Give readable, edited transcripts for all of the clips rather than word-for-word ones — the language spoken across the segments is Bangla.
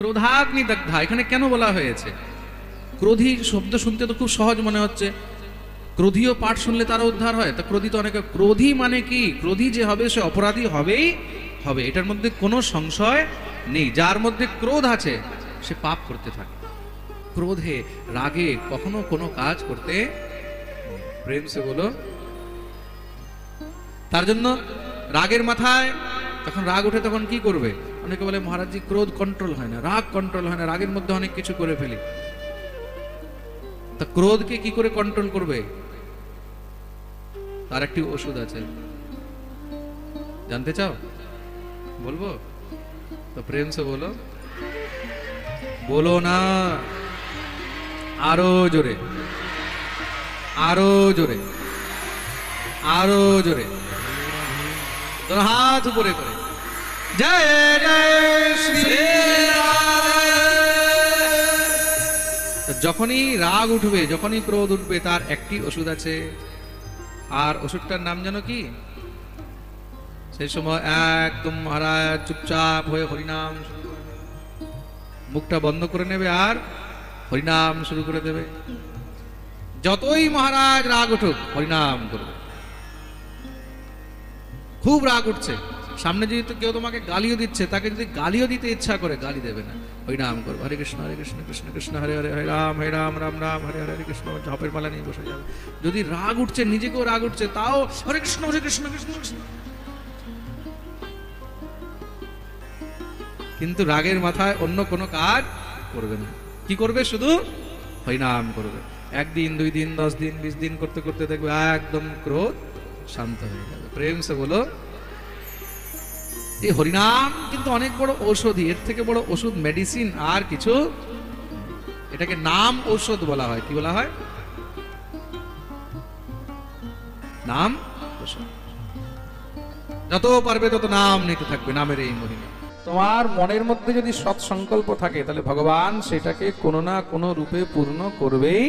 ক্রোধাগ্নি দগ্ধা এখানে কেন বলা হয়েছে? ক্রোধী শব্দ শুনতে তো খুব সহজ মনে হচ্ছে, ক্রোধীয় পাঠ শুনলে তারা উদ্ধার হয়। তা ক্রোধী তো অনেকে, ক্রোধী মানে কি? ক্রোধী যে হবে সে অপরাধী হবেই হবে, এটার মধ্যে কোনো সংশয় নেই। যার মধ্যে ক্রোধ আছে সে পাপ করতে থাকে। ক্রোধে রাগে কখনো কোনো কাজ করতে, প্রেম সে বলো। তার জন্য রাগের মাথায় যখন রাগ ওঠে তখন কি করবে? অনেকে বলে মহারাজজি ক্রোধ কন্ট্রোল হয় না, রাগ কন্ট্রোল হয় না, রাগের মধ্যে অনেক কিছু করে ফেলি। তা ক্রোধকে কি করে কন্ট্রোল করবে? তার একটি ওষুধ আছে, জানতে চাও? বলবো তো? প্রেম সে বলো। বলো না, আরো জোরে, আরো জোরে, আরো জোরে, তোর হাত উপরে করে জয় জয় শ্রী রাম। যখনই রাগ উঠবে, যখনই ক্রোধ উঠবে, তার একটি ওষুধ আছে। আর ওষুধটার নাম জানো কি? সেই সময় একদম মহারাজ চুপচাপ হয়ে হরিনাম, মুখটা বন্ধ করে নেবে আর হরিনাম শুরু করে দেবে। যতই মহারাজ রাগ উঠুক হরিনাম করবে। খুব রাগ উঠছে, সামনে যদি কেউ তোমাকে গালিও দিচ্ছে, তাকে যদি গালিও দিতে ইচ্ছা করে গালি দেবে না, হরিনাম করবে। হরে কৃষ্ণ কৃষ্ণ কৃষ্ণ হরে হরে, হরে রাম রাম রাম হরে হরে, হরে কৃষ্ণ। ঝপের মালা নিয়ে বসে যাবে। যদি রাগ উঠছে, নিজেকেও রাগ উঠছে, তাও হরে কৃষ্ণ কৃষ্ণ কৃষ্ণ। কিন্তু রাগের মাথায় অন্য কোনো কাজ করবে না। কি করবে? শুধু হরিনাম করবে। একদিন, 2 দিন, 10 দিন, 20 দিন করতে করতে দেখবে একদম ক্রোধ শান্ত হয়ে যাবে। প্রেম সে বলো। এই হরিনাম কিন্তু অনেক বড় ঔষধি, এর থেকে বড় ওষুধ মেডিসিন আর কিছু। এটাকে নাম ঔষধ বলা হয়। কি বলা হয়? নাম ঔষধ। যত পারবে তত নাম নিতে থাকবে, নামের এই মহিমা। তোমার মনের মধ্যে যদি সৎ সংকল্প থাকে, তাহলে ভগবান সেটাকে কোনো না কোনো রূপে পূর্ণ করবেই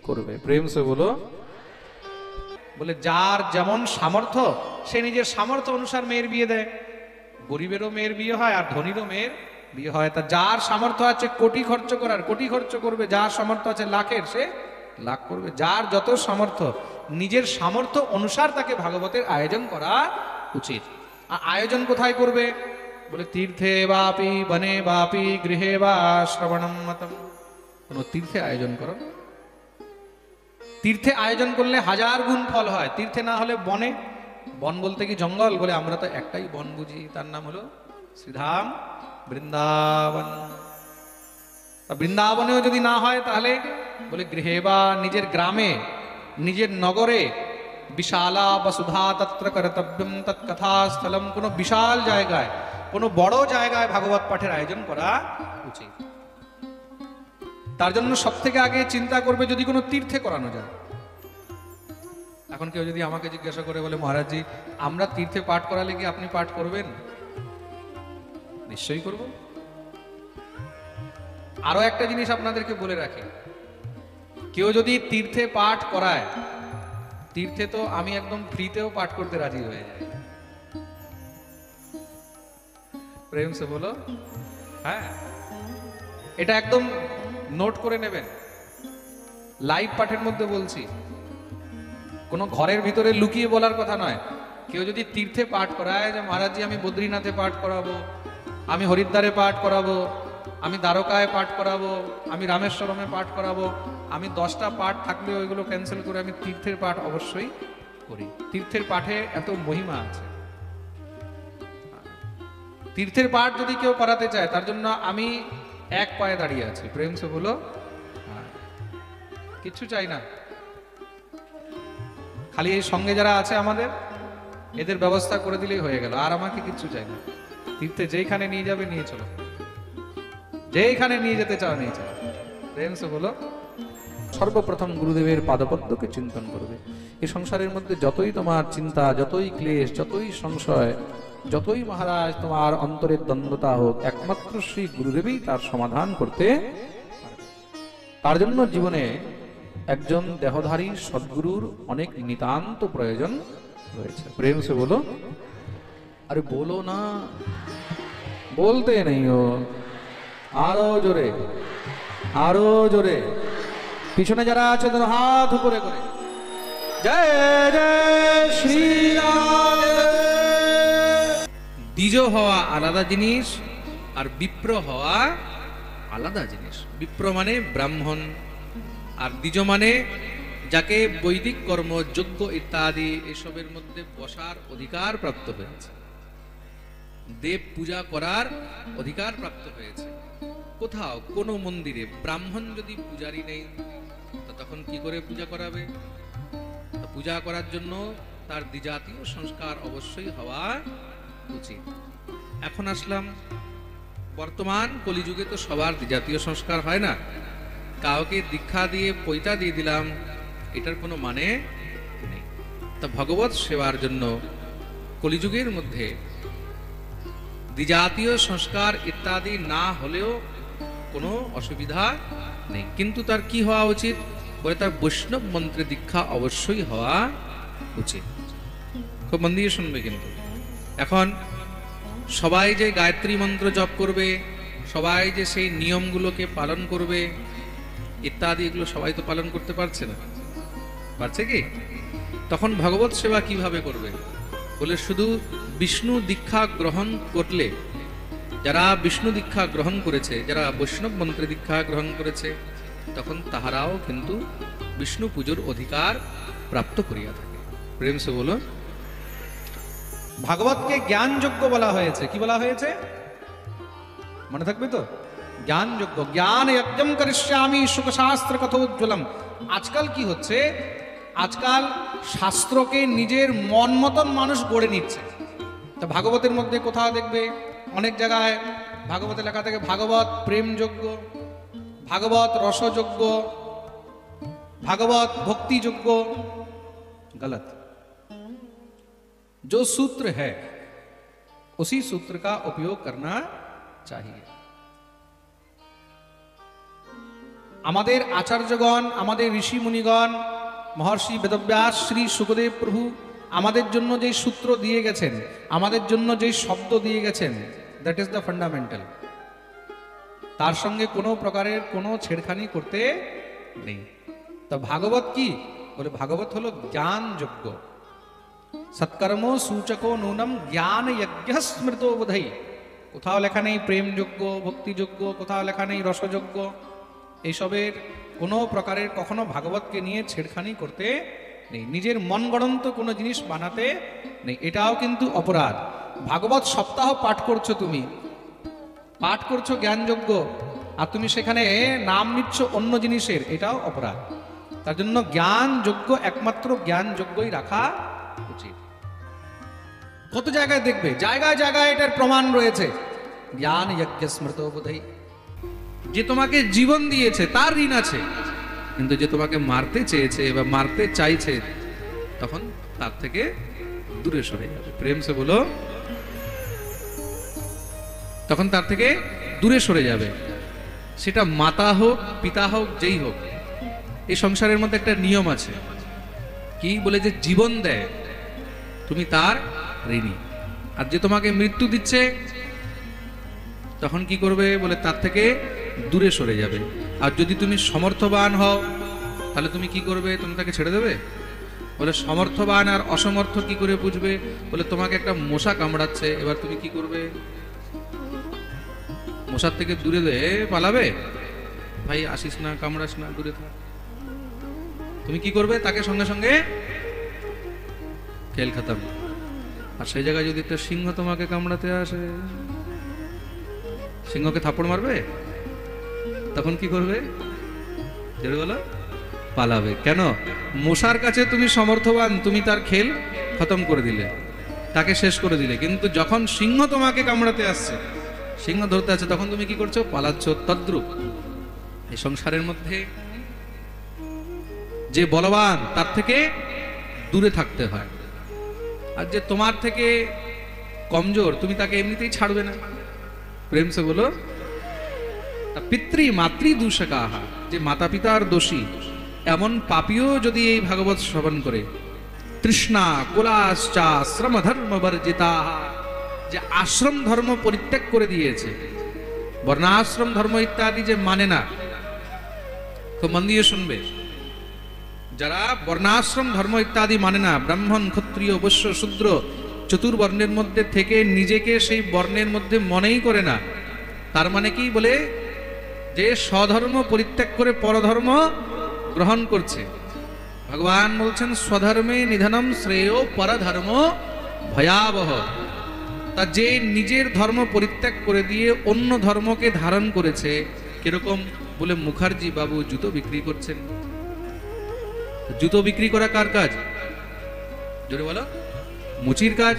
করবে। প্রেম সে বলো। বলে যার যেমন সামর্থ্য, সে নিজের সামর্থ্য অনুসার মেয়ের বিয়ে দেয়। গরিবেরও মেয়ের বিয়ে হয় আর ধনীরও মেয়ের বিয়ে হয়। তা যার সামর্থ্য আছে কোটি খরচ করার, কোটি খরচ করবে। যার সামর্থ্য আছে লাখের, সে লাখ করবে। যার যত সামর্থ্য, নিজের সামর্থ্য অনুসার তাকে ভাগবতের আয়োজন করা উচিত। আর আয়োজন কোথায় করবে? বলে তীর্থে বাপি বনে বাপি গৃহে বা শ্রবণম মতম। কোন তীর্থে আয়োজন করো। তীর্থে আয়োজন করলে 1000 গুণ ফল হয়। তীর্থে না হলে বনে। বন বলতে কি জঙ্গল? বলে আমরা তো একটাই বন বুঝি, তার নাম হলো শ্রীধাম বৃন্দাবন। বৃন্দাবনেও যদি না হয়, তাহলে বলে গৃহে বা নিজের গ্রামে, নিজের নগরে, বিশালা বসুধা তত্র কর্তব্যম তৎকথা স্থলম। কোনো বিশাল জায়গায়, কোনো বড় জায়গায় ভাগবত পাঠের আয়োজন করা উচিত। তার জন্য সব থেকে আগে চিন্তা করবে যদি কোনো তীর্থে করানো যায়। এখন কেউ যদি আমাকে জিজ্ঞাসা করে বলে মহারাজজি আমরা তীর্থে পাঠ করালে কি আপনি পাঠ করবেন? নিশ্চয়ই করব। আরো একটা জিনিস আপনাদেরকে বলে রাখি, কেউ যদি তীর্থে পাঠ করায়, তীর্থে তো আমি একদম ফ্রিতেও পাঠ করতে রাজি হয়ে যাই। প্রেম সে বলো। হ্যাঁ, এটা একদম নোট করে নেবেন। লাইভ পাঠের মধ্যে বলছি, কোনো ঘরের ভিতরে লুকিয়ে বলার কথা নয়। কেউ যদি তীর্থে পাঠ করায় যে মহারাজজি আমি বদ্রীনাথে পাঠ করাবো, আমি হরিদ্বারে পাঠ করাবো, আমি দ্বারকায় পাঠ করাবো, আমি রামেশ্বরমে পাঠ করাবো, আমি 10টা পাঠ থাকলে ওইগুলো ক্যান্সেল করে আমি তীর্থের পাঠ অবশ্যই করি। তীর্থের পাঠে এত মহিমা আছে। তীর্থের পাঠ যদি কেউ করাতে চায়, তার জন্য আমি এক পায়ে দাঁড়িয়ে আছি। প্রেম সে বলো। কিচ্ছু চাই না, খালি এই সঙ্গে যারা আছে আমাদের, এদের ব্যবস্থা করে দিলেই হয়ে গেল। আর আমাকে কিচ্ছু চাই না। তীর্থে যেইখানে নিয়ে যাবে নিয়ে চলো, যেইখানে নিয়ে যেতে চাও নিয়ে চলো। প্রেম সে বলো। সর্বপ্রথম গুরুদেবের পাদপদ্মকে চিন্তন করবে। এই সংসারের মধ্যে যতই তোমার চিন্তা, যতই ক্লেশ, যতই সংশয়, যতই মহারাজ তোমার অন্তরের দ্বন্দ্বতা হোক, একমাত্র শ্রী গুরুদেবই তার সমাধান করতে পারবে। তার জন্য জীবনে একজন দেহধারী সদ্গুরুর অনেক নিতান্ত প্রয়োজন রয়েছে। প্রেম সে বলো। আরে বলো না, बोलते नहीं हो। আরো জোরে, আরো জোরে। পিছনে যারা আছে তারা হাত উপরে করে জয় জয় শ্রীরাম। দ্বিজ হওয়া আলাদা জিনিস, আর বিপ্র হওয়া আলাদা জিনিস। বিপ্র মানে ব্রাহ্মণ, আর দ্বিজ মানে যাকে বৈদিক কর্ম, যজ্ঞ ইত্যাদি এসবের মধ্যে বসার অধিকার প্রাপ্ত হয়েছে, দেব পূজা করার অধিকার প্রাপ্ত হয়েছে। কোথাও কোনো মন্দিরে ব্রাহ্মণ যদি পূজারী নেই, তখন কি করে পূজা করাবে? পূজা করার জন্য তার দ্বিজাতীয় সংস্কার অবশ্যই হওয়া উচিত। এখন আসলাম, বর্তমান কলিযুগে তো সবার দ্বিজাতীয় সংস্কার হয় না। কাউকে দীক্ষা দিয়ে পৈতা দিয়ে দিলাম, এটার কোনো মানে নেই। তা ভগবত সেবার জন্য কলিযুগের মধ্যে দ্বিজাতীয় সংস্কার ইত্যাদি না হলেও কোনো অসুবিধা নেই, কিন্তু তার কি হওয়া উচিত? বলে তার বৈষ্ণব মন্ত্রে দীক্ষা অবশ্যই হওয়া উচিত। খুব মন দিয়ে শুনবে। কিন্তু এখন সবাই যে গায়ত্রী মন্ত্র জপ করবে, সবাই যে সেই নিয়মগুলোকে পালন করবে ইত্যাদি, এগুলো সবাই তো পালন করতে পারছে না। পারছে কি? তখন ভগবত সেবা কিভাবে করবে? বলে শুধু বিষ্ণু দীক্ষা গ্রহণ করলে, যারা বিষ্ণু দীক্ষা গ্রহণ করেছে, যারা বৈষ্ণব মন্ত্রে দীক্ষা গ্রহণ করেছে, তখন তাহারাও কিন্তু বিষ্ণু পুজোর অধিকার প্রাপ্ত করিয়া থাকে। প্রেম সে বলো। ভাগবতকে জ্ঞানযোগ্য বলা হয়েছে। কি বলা হয়েছে মনে থাকবে তো? জ্ঞানযোগ্য। জ্ঞান যজ্ঞম করিষ্যামি সুখশাস্ত্র কথোজ্জ্বলম। আজকাল কি হচ্ছে? আজকাল শাস্ত্রকে নিজের মন মতন মানুষ গড়ে নিচ্ছে। তো ভাগবতের মধ্যে কোথাও দেখবে অনেক জায়গায় ভাগবতের লেখা থেকে ভাগবত প্রেমযোগ্য, भागवत रसयोग्य, भागवत भक्ति योग्य। गलत। जो सूत्र है उसी सूत्र का उपयोग करना चाहिए। आमादेर आचार्यगण, आमादेर ऋषि मुनिगण, महर्षि वेदव्यास, श्री सुखदेव प्रभु आमादेर जन्य जे सूत्र दिए गेছেন, आमादेर जन्य जे शब्द दिए गेছেন, दैट इज द फंडामेंटल। तार संगे कोनो प्रकारेर कोनो छेड़खानी करते नहीं। तो भागवत की बोले? भागवत हलो ज्ञान योग्य। सत्कर्म सूचको नूनम ज्ञान यज्ञ स्मृतो बोधई। कोथाओ लेखा नहीं प्रेम योग्य, भक्ति योग्य, कोथाओ लेखा नहीं रस योग्य। एसबेर कोनो प्रकारेर कखनो भागवत के निये छेड़खानी करते नहीं। निजेर मन गड़ंत कोनो जिनिस बानाते नहीं, एटाओ किन्तु अपराध। भागवत सप्ताह पाठ करछो तुमी, पाठ करछो ज्ञानयोग्य, और तुम सेखाने नाम निच्छ अन्य जिनिसेर, एटाओ अपराध। तार जन्य ज्ञानयोग्य एकमात्र ज्ञानयोग्यई राखा उचित। कत जायगाय देखबे, जायगाय जायगाय एटार प्रमाण रयेछे। ज्ञान यज्ञ स्मृतो बोधई। जे तोमाके जीवन दिएछे तार ऋण आछे, किन्तु जे तोमाके मारते चेयेछे बा मारते चाइछे तखन तार थेके दूरे सरे जाबे। प्रेम से बोलो। तखन तार थेके दूरे सरे जाबे। सेटा माता होक, पिता होक, जेई होक। এই সংসারের মধ্যে একটা নিয়ম আছে, কি বলে? যে জীবন দেয় তুমি তার ঋণী, আর যে তোমাকে মৃত্যু দিচ্ছে তখন কি করবে? বলে তার থেকে দূরে সরে যাবে। আর যদি তুমি সমর্থবান হও তাহলে তুমি কি করবে? তুমি তাকে ছেড়ে দেবে? বলে সমর্থবান আর অসমর্থ কি করে বুঝবে? বলে তোমাকে একটা মশা কামড়াচ্ছে, এবার তুমি কি করবে? মশার থেকে দূরে পালাবে? ভাই আসিস না, কামড়াস না, দূরে থাক। তুমি কি করবে? তাকে সঙ্গে সঙ্গে খেল খতম। আর সেই জায়গায় যদি একটা সিংহ তোমাকে কামড়াতে আসে, সিংহকে থাপ্পড় মারবে? তখন কি করবে? জোরে বলো। পালাবে। কেন? মশার কাছে তুমি সমর্থবান, তুমি তার খেল খতম করে দিলে, তাকে শেষ করে দিলে। কিন্তু যখন সিংহ তোমাকে কামড়াতে আসছে, সিংহ ধরতে আছে, তখন তুমি কি করছো? পালাচ্ছ। তদ্রূপ এই সংসারের মধ্যে যে বলবান তার থেকে দূরে থাকতে হয়, আর যে তোমার থেকে কমজোর তুমি তাকে এমনিতেই ছাড়বে না। প্রেম সে বলো। পিতৃ মাতৃ দূষকাহা, যে মাতা পিতার দোষী এমন পাপীও যদি এই ভাগবত শ্রবণ করে, তৃষ্ণা কুলাশ্চা শ্রম ধর্ম বর্জিতা, যে আশ্রম ধর্ম পরিত্যাগ করে দিয়েছে, বর্ণাশ্রম ধর্ম ইত্যাদি যে মানে না, খুব মন দিয়ে শুনবে, যারা বর্ণাশ্রম ধর্ম ইত্যাদি মানে না, ব্রাহ্মণ ক্ষত্রিয় বৈশ্য শূদ্র চতুর্বর্ণের মধ্যে থেকে নিজেকে সেই বর্ণের মধ্যে মনেই করে না, তার মানে কি বলে যে স্বধর্ম পরিত্যাগ করে পরধর্ম গ্রহণ করছে। ভগবান বলছেন স্বধর্মে নিধনম শ্রেয় পরধর্ম ভয়াবহ। তা যে নিজের ধর্ম পরিত্যাগ করে দিয়ে অন্য ধর্মকে ধারণ করেছে, কিরকম বলে মুখার্জি বাবু জুতো বিক্রি করছেন। জুতো বিক্রি করা কার কাজ? জোরে বলো। মুচির কাজ।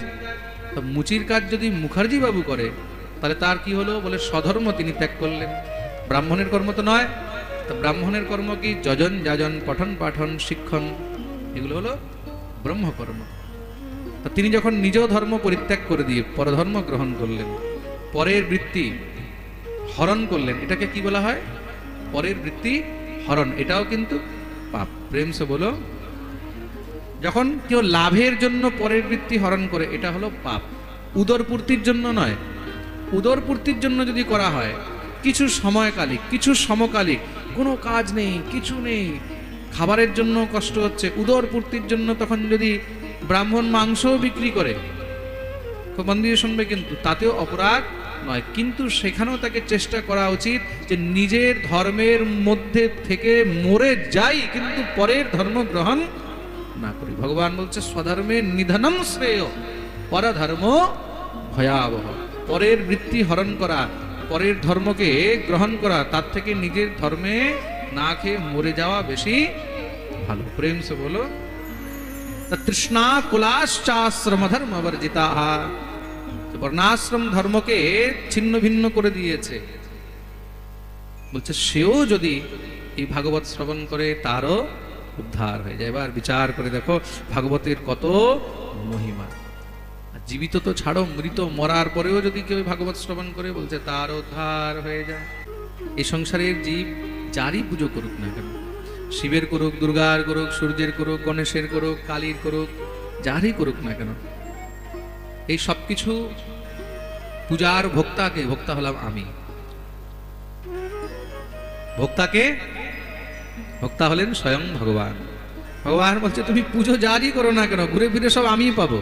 মুচির কাজ যদি মুখার্জি বাবু করে তাহলে তার কি হলো? বলে স্বধর্ম তিনি ত্যাগ করলেন। ব্রাহ্মণের কর্ম তো নয়। তো ব্রাহ্মণের কর্ম কি? যজন যাজন, পঠন পাঠন, শিক্ষণ, এগুলো হলো ব্রহ্মকর্ম। তা তিনি যখন নিজ ধর্ম পরিত্যাগ করে দিয়ে পরধর্ম গ্রহণ করলেন, পরের বৃত্তি হরণ করলেন, এটাকে কি বলা হয়? পরের বৃত্তি হরণ। এটাও কিন্তু পাপ। প্রেম সে বলো। যখন কেউ লাভের জন্য পরের বৃত্তি হরণ করে, এটা হলো পাপ। উদরপূর্তির জন্য নয়। উদরপূর্তির জন্য যদি করা হয়, কিছু সময়কালিক, কিছু সমকালিক, কোনো কাজ নেই, কিছু নেই, খাবারের জন্য কষ্ট হচ্ছে, উদরপূর্তির জন্য তখন যদি ব্রাহ্মণ মাংসও বিক্রি করে, খুব মন দিয়ে শুনবে, কিন্তু তাতেও অপরাধ নয়। কিন্তু সেখানেও তাকে চেষ্টা করা উচিত যে নিজের ধর্মের মধ্যে থেকে মরে যাই, কিন্তু পরের ধর্ম গ্রহণ না করি। ভগবান বলছে স্বধর্মে নিধনম শ্রেয় পরধর্ম ভয়াবহ। পরের বৃত্তি হরণ করা, পরের ধর্মকে গ্রহণ করা, তার থেকে নিজের ধর্মে না খেয়ে মরে যাওয়া বেশি ভালো। প্রেম সে বলো। তৃষ্ণা কুলাশ্চাশ্রম ধর্ম বর্জিতা। বর্ণাশ্রম ধর্মকে ছিন্ন ভিন্ন করে দিয়েছে। বলছে সেও যদি এই ভাগবত শ্রবণ করে তারও উদ্ধার হয়ে যায়। এবার বিচার করে দেখো ভাগবতের কত মহিমা। জীবিত তো ছাড়ো, মৃত মরার পরেও যদি কেউ ভাগবত শ্রবণ করে, বলছে তার উদ্ধার হয়ে যায়। এই সংসারের জীব যারই পুজো করুক না কেন, শিবের করুক, দুর্গার করুক, সূর্যের করুক, গণেশের করুক, কালীর করুক, যারই করুক না কেন, এই সবকিছু পূজার ভোক্তাকে, ভোক্তা হলাম আমি, ভোক্তাকে, ভোক্তা হলেন স্বয়ং ভগবান। ভগবান বলছে তুমি পুজো যারই করো না কেন, ঘুরে ফিরে সব আমিই পাবো।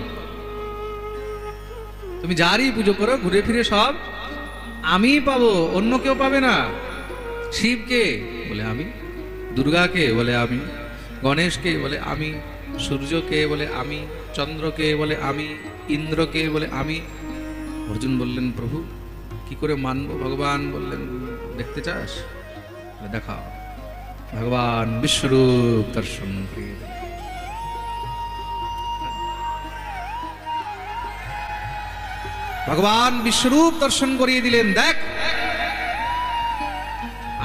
তুমি যারই পুজো করো, ঘুরে ফিরে সব আমি পাবো, অন্য কেউ পাবে না। শিবকে বলে আমি, দুর্গাকে বলে আমি, গণেশকে বলে আমি, সূর্যকে বলে আমি, চন্দ্রকে বলে আমি, ইন্দ্রকে বলে আমি। অর্জুন বললেন প্রভু কি করে মানবো? ভগবান বললেন দেখতে চাস? দেখাও। ভগবান বিশ্বরূপ দর্শন করিয়ে দিলেন। ভগবান বিশ্বরূপ দর্শন করিয়ে দিলেন। দেখ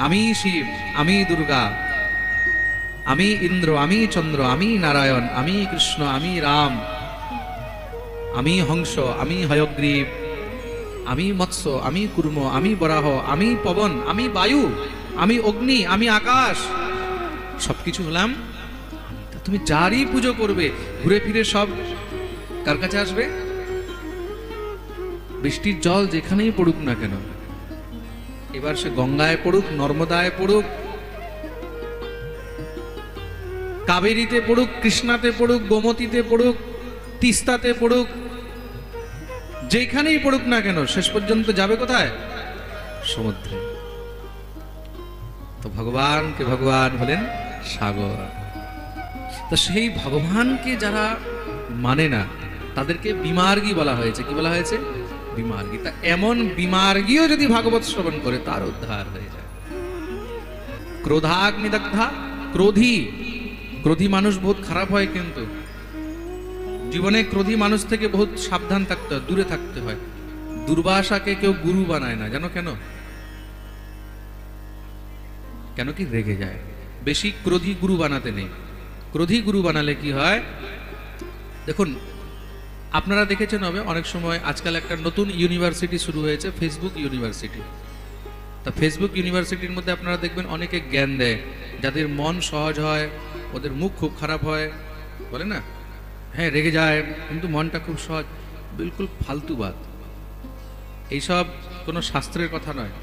আমি শিব, আমি দুর্গা, আমি ইন্দ্র, আমি চন্দ্র, আমি নারায়ণ, আমি কৃষ্ণ, আমি রাম, আমি হংস, আমি হয়গ্রীব, আমি মৎস্য, আমি কুর্ম, আমি বরাহ, আমি পবন, আমি বায়ু, আমি অগ্নি, আমি আকাশ, সবকিছু হলাম। তুমি যারই পুজো করবে, ঘুরে ফিরে সব কার কাছে আসবে? বৃষ্টির জল যেখানেই পড়ুক না কেন, এবার সে গঙ্গায় পড়ুক, নর্মদায় পড়ুক, কাবেরীতে পড়ুক, কৃষ্ণাতে পড়ুক, গোমতীতে পড়ুক, তিস্তাতে পড়ুক, যেখানেই পড়ুক না কেন, শেষ পর্যন্ত যাবে কোথায়? সমুদ্রে। তো ভগবানকে ভগবান হলেন সাগর। তো সেই ভগবানকে যারা মানে না তাদেরকে বিমার্গী বলা হয়েছে। কি বলা হয়েছে? বিমার্গী। তা এমন বিমার্গীও যদি ভাগবত শ্রবণ করে তার উদ্ধার হয়ে যায়। ক্রোধাগ্নিদগ্ধা, ক্রোধী, ক্রোধী মানুষ বহুত খারাপ হয়, কিন্তু জীবনে ক্রোধী মানুষ থেকে বহুত সাবধান থাকতে হয়, দূরে থাকতে হয়। দুর্বাসাকে কেউ গুরু বানায় না, জানো কেন? কেন কি? রেগে যায়। বেশি ক্রোধী গুরু বানাতে নেই। ক্রোধী গুরু বানালে কি হয় দেখুন, আপনারা দেখেছেন হবে অনেক সময়, আজকাল একটা নতুন ইউনিভার্সিটি শুরু হয়েছে, ফেসবুক ইউনিভার্সিটি। তা ফেসবুক ইউনিভার্সিটির মধ্যে আপনারা দেখবেন অনেকে জ্ঞান দেয়, যাদের মন সহজ হয়, ওদের মুখ খুব খারাপ হয়, বলে না, হ্যাঁ রেগে যায় কিন্তু মনটা খুব সহজ। বিলকুল ফালতু বাত। এইসব কোনো শাস্ত্রের কথা নয়।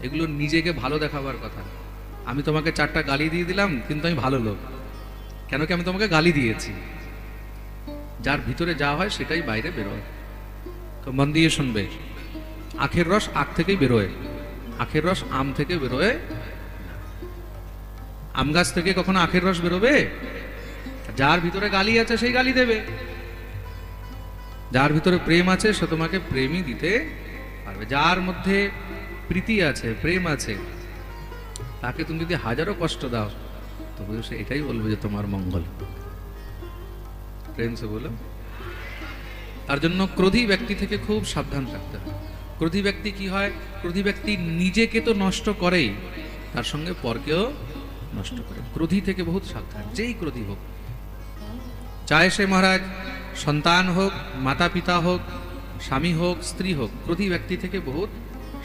এগুলো নিজেকে ভালো দেখাবার কথা। আমি তোমাকে 4টা গালি দিয়ে দিলাম, কিন্তু আমি ভালো লোক, কেন কি আমি তোমাকে গালি দিয়েছি। যার ভিতরে যা হয় সেটাই বাইরে বেরোয়। তো মন দিয়ে শুনবে, আখের রস আখ থেকেই বেরোয়, আখের রস আম থেকে বেরোয়। আম গাছ থেকে কখনো আখের রস বেরোবে? যার ভিতরে গালি আছে সেই গালি দেবে, যার ভিতরে প্রেম আছে সে তোমাকে প্রেমই দিতে পারবে। যার মধ্যে প্রীতি আছে, প্রেম আছে, তাকে তুমি যদি হাজারো কষ্ট দাও তবু সে এটাই বলবে যে তোমার মঙ্গল। প্রেম সে বলো। তার জন্য ক্রোধী ব্যক্তি থেকে খুব সাবধান থাকতে হয়। ক্রোধী ব্যক্তি কি হয়? ক্রোধী ব্যক্তি নিজেকে তো নষ্ট করেই, তার সঙ্গে পরকেও নষ্ট করে। ক্রোধী থেকে বহুত সাবধান, যেই ক্রোধী হোক, চাहे সে মহারাজ সন্তান হোক, মাতা পিতা হোক, স্বামী হোক, স্ত্রী হোক, ক্রোধী ব্যক্তি থেকে বহুত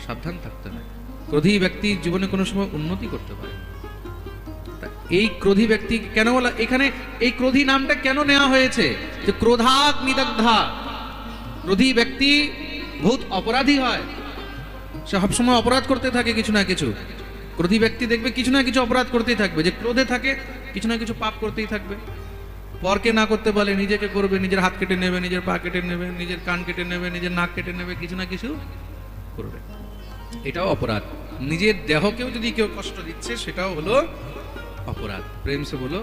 সাবধান থাকতে হয়। ক্রোধী ব্যক্তি জীবনে কোনো সময় উন্নতি করতে পারে। এই ক্রোধী ব্যক্তি কেন বলা, এখানে এই ক্রোধী নামটা কেন নেওয়া হয়েছে? যে ক্রোধাগ্নিদগ্ধা, ক্রোধী ব্যক্তি বহুত অপরাধী হয়, সে সবসময় অপরাধ করতে থাকে কিছু না কিছু। ক্রোধী ব্যক্তি দেখবে কিছু না কিছু অপরাধ করতেই থাকবে, যে ক্রোধে থাকে কিছু না কিছু পাপ করতেই থাকবে। পরকে না করতে বলে নিজেকে করবে, নিজের হাত কেটে নেবে, নিজের পা কেটে নেবে, নিজের কান কেটে নেবে, নিজের নাক কেটে নেবে, কিছু না কিছু করবে। এটাও অপরাধ। নিজের দেহকেও যদি কেউ কষ্ট দিচ্ছে সেটাও হলো অপরাধ। প্রেম সে বলো।